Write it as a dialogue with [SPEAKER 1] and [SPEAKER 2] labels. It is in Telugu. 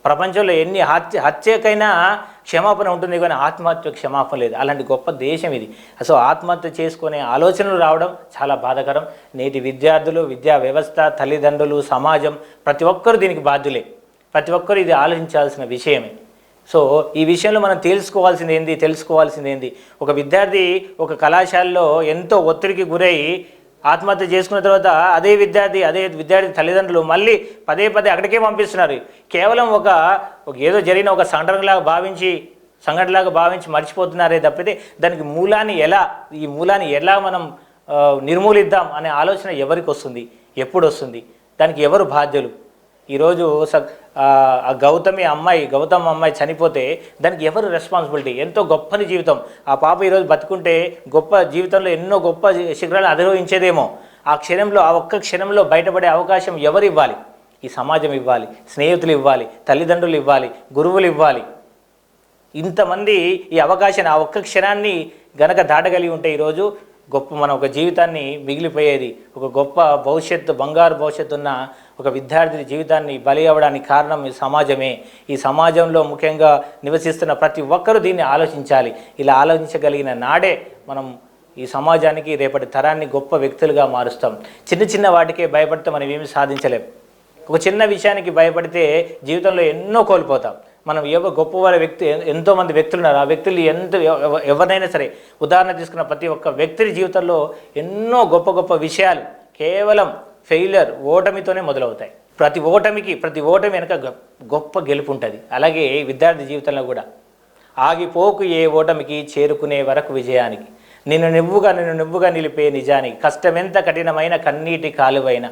[SPEAKER 1] ప్రపంచంలో ఎన్ని హత్యకైనా క్షమాపణ ఉంటుంది, కానీ ఆత్మహత్య క్షమాపణ లేదు. అలాంటి గొప్ప దేశం ఇది. సో ఆత్మహత్య చేసుకునే ఆలోచనలు రావడం చాలా బాధాకరం. నేటి విద్యార్థులు, విద్యా వ్యవస్థ, తల్లిదండ్రులు, సమాజం ప్రతి ఒక్కరు దీనికి బాధ్యులే. ప్రతి ఒక్కరు ఇది ఆలోచించాల్సిన విషయమే. సో ఈ విషయంలో మనం తెలుసుకోవాల్సింది ఏంది, ఒక విద్యార్థి ఒక కళాశాలలో ఎంతో ఒత్తిడికి గురై ఆత్మహత్య చేసుకున్న తర్వాత అదే విద్యార్థి తల్లిదండ్రులు మళ్ళీ పదే అక్కడికే పంపిస్తున్నారు. కేవలం ఒక ఏదో జరిగిన ఒక సంఘటనలాగా భావించి మర్చిపోతున్నారే తప్పితే దానికి ఈ మూలాన్ని ఎలా మనం నిర్మూలిద్దాం అనే ఆలోచన ఎవరికి వస్తుంది, ఎప్పుడు వస్తుంది, దానికి ఎవరు బాధ్యులు? ఈరోజు గౌతమ్ అమ్మాయి చనిపోతే దానికి ఎవరు రెస్పాన్సిబిలిటీ? ఎంతో గొప్పని జీవితం ఆ పాప ఈరోజు బతుకుంటే గొప్ప జీవితంలో ఎన్నో గొప్ప శిఖరాలు అధిరోహించేదేమో. ఆ ఒక్క క్షణంలో బయటపడే అవకాశం ఎవరు ఇవ్వాలి? ఈ సమాజం ఇవ్వాలి, స్నేహితులు ఇవ్వాలి, తల్లిదండ్రులు ఇవ్వాలి, గురువులు ఇవ్వాలి. ఇంతమంది ఈ అవకాశాన్ని, ఆ ఒక్క క్షణాన్ని గనక దాటగలిగి ఉంటే ఈరోజు మన ఒక జీవితాన్ని మిగిలిపోయేది. ఒక గొప్ప బంగారు భవిష్యత్తు ఉన్న ఒక విద్యార్థి జీవితాన్ని బలి అవ్వడానికి కారణం ఈ సమాజమే. ఈ సమాజంలో ముఖ్యంగా నివసిస్తున్న ప్రతి ఒక్కరూ దీన్ని ఆలోచించాలి. ఇలా ఆలోచించగలిగిన నాడే మనం ఈ సమాజానికి రేపటి తరాన్ని గొప్ప వ్యక్తులుగా మారుస్తాం. చిన్న వాటికే భయపడితే మనం ఏమి సాధించలేం. ఒక చిన్న విషయానికి భయపడితే జీవితంలో ఎన్నో కోల్పోతాం. మనం ఎంతోమంది వ్యక్తులు ఉన్నారు. ఆ వ్యక్తులు ఎవరినైనా సరే ఉదాహరణ తీసుకున్న ప్రతి ఒక్క వ్యక్తి జీవితంలో ఎన్నో గొప్ప విషయాలు కేవలం ఓటమితోనే మొదలవుతాయి. ప్రతి ఓటమి వెనుక గొప్ప గెలుపు ఉంటుంది. అలాగే విద్యార్థి జీవితంలో కూడా ఆగిపోకు ఏ ఓటమికి, చేరుకునే వరకు విజయానికి, నిన్ను నువ్వుగా నిలిపే నిజానికి, కష్టమెంత కఠినమైన కన్నీటి కాలువైన